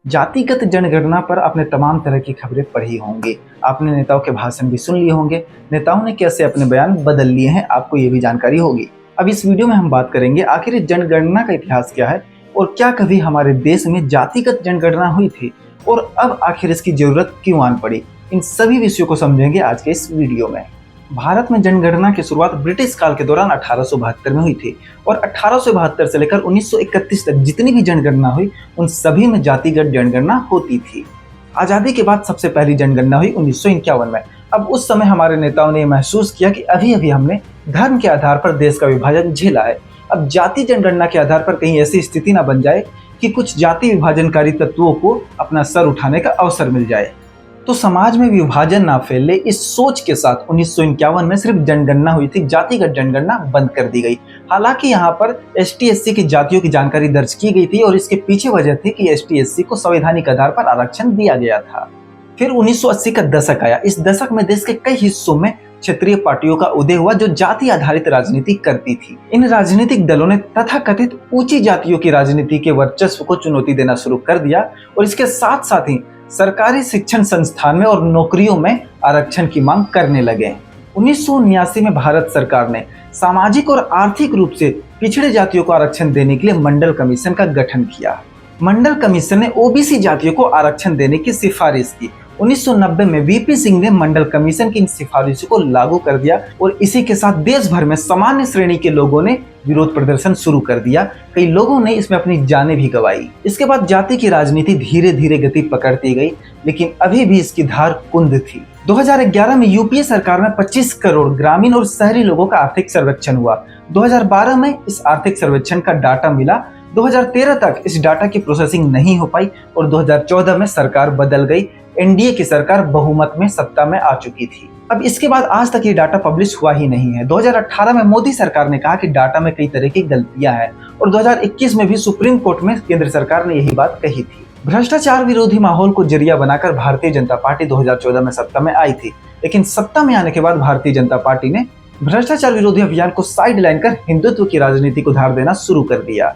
जातिगत जनगणना पर आपने तमाम तरह की खबरें पढ़ी होंगी। आपने नेताओं के भाषण भी सुन लिए होंगे। नेताओं ने कैसे अपने बयान बदल लिए हैं, आपको ये भी जानकारी होगी। अब इस वीडियो में हम बात करेंगे आखिर इस जनगणना का इतिहास क्या है और क्या कभी हमारे देश में जातिगत जनगणना हुई थी और अब आखिर इसकी जरूरत क्यों आन पड़ी। इन सभी विषयों को समझेंगे आज के इस वीडियो में। भारत में जनगणना की शुरुआत ब्रिटिश काल के दौरान 1872 में हुई थी और 1872 से लेकर 1931 तक जितनी भी जनगणना हुई उन सभी में जातिगत जनगणना होती थी। आजादी के बाद सबसे पहली जनगणना हुई 1951 में। अब उस समय हमारे नेताओं ने महसूस किया कि अभी अभी हमने धर्म के आधार पर देश का विभाजन झेला है। अब जाति जनगणना के आधार पर कहीं ऐसी स्थिति न बन जाए कि कुछ जाति विभाजनकारी तत्वों को अपना सर उठाने का अवसर मिल जाए। तो समाज में विभाजन ना फैले, इस सोच के साथ 1951 में सिर्फ जनगणना हुई थी, जातिगत जनगणना बंद कर दी गई। हालांकि यहाँ पर ST/SC की जातियों की जानकारी दर्ज की गई थी और इसके पीछे वजह थी कि ST/SC को संवैधानिक आधार पर आरक्षण दिया गया था। फिर 1980 का दशक आया। इस दशक में देश के कई हिस्सों में क्षेत्रीय पार्टियों का उदय हुआ जो जाति आधारित राजनीति करती थी। इन राजनीतिक दलों ने तथाकथित ऊंची जातियों की राजनीति के वर्चस्व को चुनौती देना शुरू कर दिया और इसके साथ साथ ही सरकारी शिक्षण संस्थान में और नौकरियों में आरक्षण की मांग करने लगे। 1979 में भारत सरकार ने सामाजिक और आर्थिक रूप से पिछड़े जातियों को आरक्षण देने के लिए मंडल कमीशन का गठन किया। मंडल कमीशन ने OBC जातियों को आरक्षण देने की सिफारिश की। 1990 में VP सिंह ने मंडल कमीशन की इन सिफारिशों को लागू कर दिया और इसी के साथ देश भर में सामान्य श्रेणी के लोगों ने विरोध प्रदर्शन शुरू कर दिया। कई लोगों ने इसमें अपनी जानें भी गंवाई। इसके बाद जाति की राजनीति धीरे धीरे गति पकड़ती गई, लेकिन अभी भी इसकी धार कुंद थी। 2011 में UPA सरकार में 25 करोड़ ग्रामीण और शहरी लोगों का आर्थिक सर्वेक्षण हुआ। 2012 में इस आर्थिक सर्वेक्षण का डाटा मिला। 2013 तक इस डाटा की प्रोसेसिंग नहीं हो पाई और 2014 में सरकार बदल गई। NDA की सरकार बहुमत में सत्ता में आ चुकी थी। अब इसके बाद आज तक ये डाटा पब्लिश हुआ ही नहीं है। 2018 में मोदी सरकार ने कहा कि डाटा में कई तरह की गलतियां हैं और 2021 में भी सुप्रीम कोर्ट में केंद्र सरकार ने यही बात कही थी। भ्रष्टाचार विरोधी माहौल को जरिया बनाकर भारतीय जनता पार्टी 2014 में सत्ता में आई थी, लेकिन सत्ता में आने के बाद भारतीय जनता पार्टी ने भ्रष्टाचार विरोधी अभियान को साइडलाइन कर हिंदुत्व की राजनीति को धार देना शुरू कर दिया।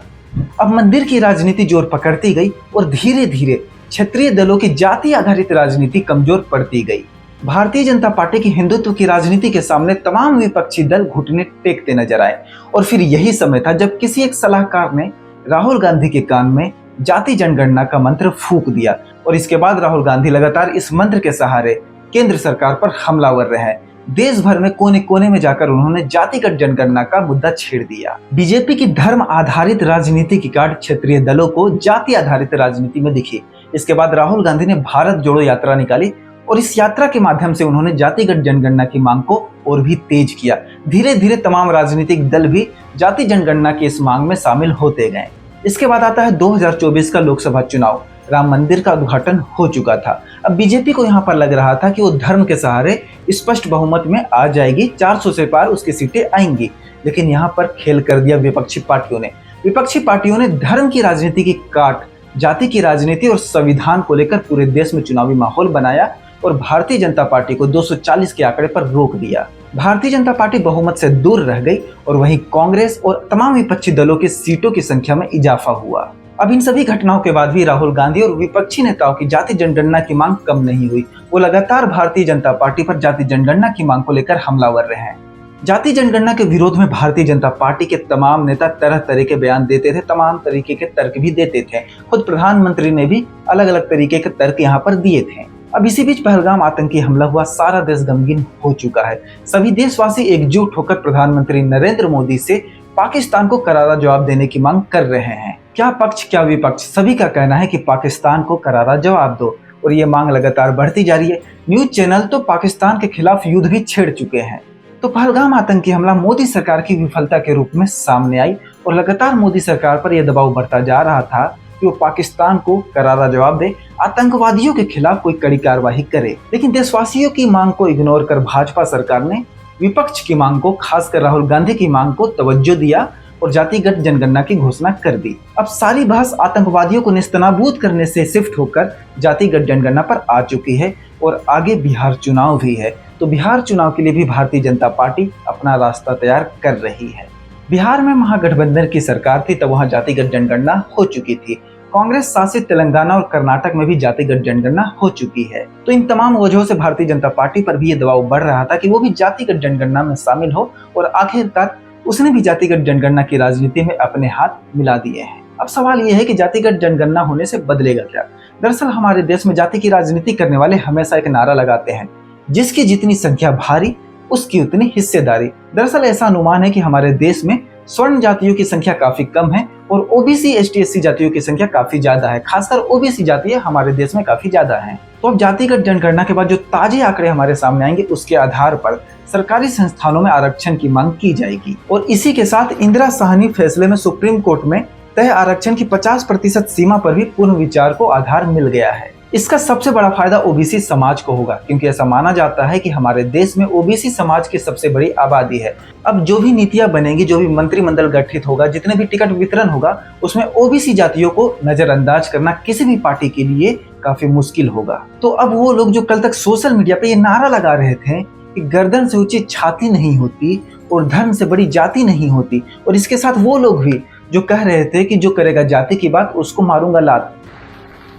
अब मंदिर की राजनीति जोर पकड़ती गई और धीरे धीरे क्षेत्रीय दलों की जाति आधारित राजनीति कमजोर पड़ती गई। भारतीय जनता पार्टी की हिंदुत्व की राजनीति के सामने तमाम विपक्षी दल घुटने टेकते नजर आए और फिर यही समय था जब किसी एक सलाहकार ने राहुल गांधी के कान में जाति जनगणना का मंत्र फूंक दिया और इसके बाद राहुल गांधी लगातार इस मंत्र के सहारे केंद्र सरकार पर हमलावर रहे हैं। देश भर में कोने कोने में जाकर उन्होंने जातिगत जनगणना का मुद्दा छेड़ दिया। बीजेपी की धर्म आधारित राजनीति की काट क्षेत्रीय दलों को जाति आधारित राजनीति में दिखी। इसके बाद राहुल गांधी ने भारत जोड़ो यात्रा निकाली और इस यात्रा के माध्यम से उन्होंने जातिगत जनगणना की मांग को और भी तेज किया। धीरे धीरे तमाम राजनीतिक दल भी जाति जनगणना की इस मांग में शामिल होते गए। इसके बाद आता है 2024 का लोकसभा चुनाव। राम मंदिर का उद्घाटन हो चुका था। अब बीजेपी को यहाँ पर लग रहा था कि वो धर्म के सहारे स्पष्ट बहुमत में आ जाएगी, 400 से पार उसकी सीटें आएंगी, लेकिन यहाँ पर खेल कर दिया विपक्षी पार्टियों ने। विपक्षी पार्टियों ने धर्म की राजनीति की काट, जाति की राजनीति और संविधान को लेकर पूरे देश में चुनावी माहौल बनाया और भारतीय जनता पार्टी को 240 के आंकड़े पर रोक दिया। भारतीय जनता पार्टी बहुमत से दूर रह गई और वहीं कांग्रेस और तमाम विपक्षी दलों की सीटों की संख्या में इजाफा हुआ। अब इन सभी घटनाओं के बाद भी राहुल गांधी और विपक्षी नेताओं की जाति जनगणना की मांग कम नहीं हुई। वो लगातार भारतीय जनता पार्टी पर जाति जनगणना की मांग को लेकर हमलावर रहे हैं। जाति जनगणना के विरोध में भारतीय जनता पार्टी के तमाम नेता तरह तरह के बयान देते थे, तमाम तरीके के तर्क भी देते थे। खुद प्रधानमंत्री ने भी अलग अलग तरीके के तर्क यहाँ पर दिए थे। अब इसी बीच पहलगाम आतंकी हमला हुआ, सारा देश गमगीन हो चुका है। सभी देशवासी एकजुट होकर प्रधानमंत्री नरेंद्र मोदी से पाकिस्तान को करारा जवाब देने की मांग कर रहे हैं। क्या पक्ष क्या विपक्ष, सभी का कहना है कि पाकिस्तान को करारा जवाब दो और ये मांग लगातार बढ़ती जा रही है। न्यूज चैनल तो पाकिस्तान के खिलाफ युद्ध भी छेड़ चुके हैं। तो पहलगाम आतंकी हमला मोदी सरकार की विफलता के रूप में सामने आई और लगातार मोदी सरकार पर यह दबाव बढ़ता जा रहा था कि वो पाकिस्तान को करारा जवाब दे, आतंकवादियों के खिलाफ कोई कड़ी कार्रवाई करे। लेकिन देशवासियों की मांग को इग्नोर कर भाजपा सरकार ने विपक्ष की मांग को, खासकर राहुल गांधी की मांग को तवज्जो दिया और जातिगत जनगणना की घोषणा कर दी। अब सारी बहस आतंकवादियों को नेस्तनाबूद करने से शिफ्ट होकर जातिगत जनगणना पर आ चुकी है और आगे बिहार चुनाव भी है। तो बिहार चुनाव के लिए भी भारतीय जनता पार्टी अपना रास्ता तैयार कर रही है। बिहार में महागठबंधन की सरकार थी, तब वहां जातिगत जनगणना हो चुकी थी कांग्रेस शासित तेलंगाना और कर्नाटक में भी जातिगत जनगणना हो चुकी है। तो इन तमाम वजहों से भारतीय जनता पार्टी पर भी ये दबाव बढ़ रहा था कि वो भी जातिगत जनगणना में शामिल हो, और आखिरकार उसने भी जातिगत जनगणना की राजनीति में अपने हाथ मिला दिए हैं। अब सवाल ये है कि जातिगत जनगणना होने से बदलेगा क्या? दरअसल हमारे देश में जाति की राजनीति करने वाले हमेशा एक नारा लगाते हैं, जिसकी जितनी संख्या भारी उसकी उतनी हिस्सेदारी। दरअसल ऐसा अनुमान है कि हमारे देश में स्वर्ण जातियों की संख्या काफी कम है और ओबीसी एसटी एससी जातियों की संख्या काफी ज्यादा है। खासकर ओबीसी जातियां हमारे देश में काफी ज्यादा हैं। तो अब जातिगत जनगणना के बाद जो ताजे आंकड़े हमारे सामने आएंगे, उसके आधार पर सरकारी संस्थानों में आरक्षण की मांग की जाएगी। और इसी के साथ इंदिरा साहनी फैसले में सुप्रीम कोर्ट में तय आरक्षण की 50% सीमा पर भी पुनर्विचार को आधार मिल गया है। इसका सबसे बड़ा फायदा ओबीसी समाज को होगा, क्योंकि ऐसा माना जाता है कि हमारे देश में ओबीसी समाज की सबसे बड़ी आबादी है। अब जो भी नीतियां बनेंगी, जो भी मंत्रिमंडल गठित होगा, जितने भी टिकट वितरण होगा, उसमें ओबीसी जातियों को नजरअंदाज करना किसी भी पार्टी के लिए काफी मुश्किल होगा। तो अब वो लोग जो कल तक सोशल मीडिया पे ये नारा लगा रहे थे कि गर्दन से ऊंची छाती नहीं होती और धर्म से बड़ी जाति नहीं होती, और इसके साथ वो लोग भी जो कह रहे थे कि जो करेगा जाति की बात उसको मारूंगा लात।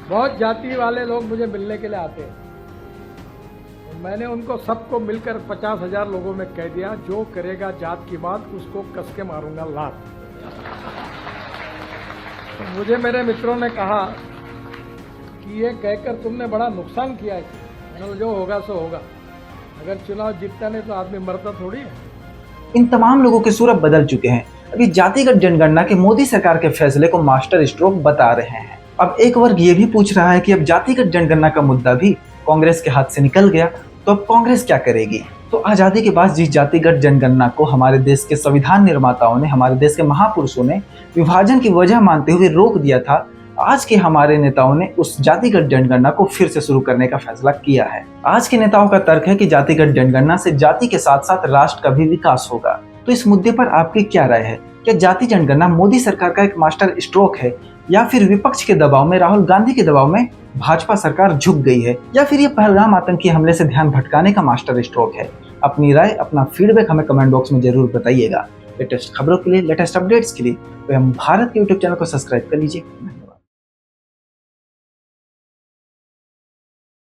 बहुत जाति वाले लोग मुझे मिलने के लिए आते हैं और मैंने उनको सबको मिलकर 50,000 लोगों में कह दिया, जो करेगा जात की बात उसको कस के मारूंगा लात। तो मुझे मेरे मित्रों ने कहा कि ये कहकर तुमने बड़ा नुकसान किया है। मैंने जो होगा सो होगा, अगर चुनाव जीतता नहीं तो आदमी मरता थोड़ी है। इन तमाम लोगों के सूरत बदल चुके हैं। अभी जातिगत जनगणना के मोदी सरकार के फैसले को मास्टर स्ट्रोक बता रहे हैं। अब एक वर्ग ये भी पूछ रहा है कि अब जातिगत जनगणना का मुद्दा भी कांग्रेस के हाथ से निकल गया, तो अब कांग्रेस क्या करेगी? तो आजादी के बाद जिस जातिगत जनगणना को हमारे देश के संविधान निर्माताओं ने, हमारे देश के महापुरुषों ने विभाजन की वजह मानते हुए रोक दिया था, आज के हमारे नेताओं ने उस जातिगत जनगणना को फिर से शुरू करने का फैसला किया है। आज के नेताओं का तर्क है कि जातिगत जनगणना से जाति के साथ साथ राष्ट्र का भी विकास होगा। तो इस मुद्दे पर आपकी क्या राय है? क्या जाति जनगणना मोदी सरकार का एक मास्टर स्ट्रोक है, या फिर विपक्ष के दबाव में, राहुल गांधी के दबाव में भाजपा सरकार झुक गई है, या फिर ये पहलगाम आतंकी हमले से ध्यान भटकाने का मास्टर स्ट्रोक है? अपनी राय, अपना फीडबैक हमें कमेंट बॉक्स में जरूर बताइएगा। लेटेस्ट खबरों के लिए, लेटेस्ट अपडेट्स के लिए हम भारत के यूट्यूब चैनल को सब्सक्राइब कर लीजिए।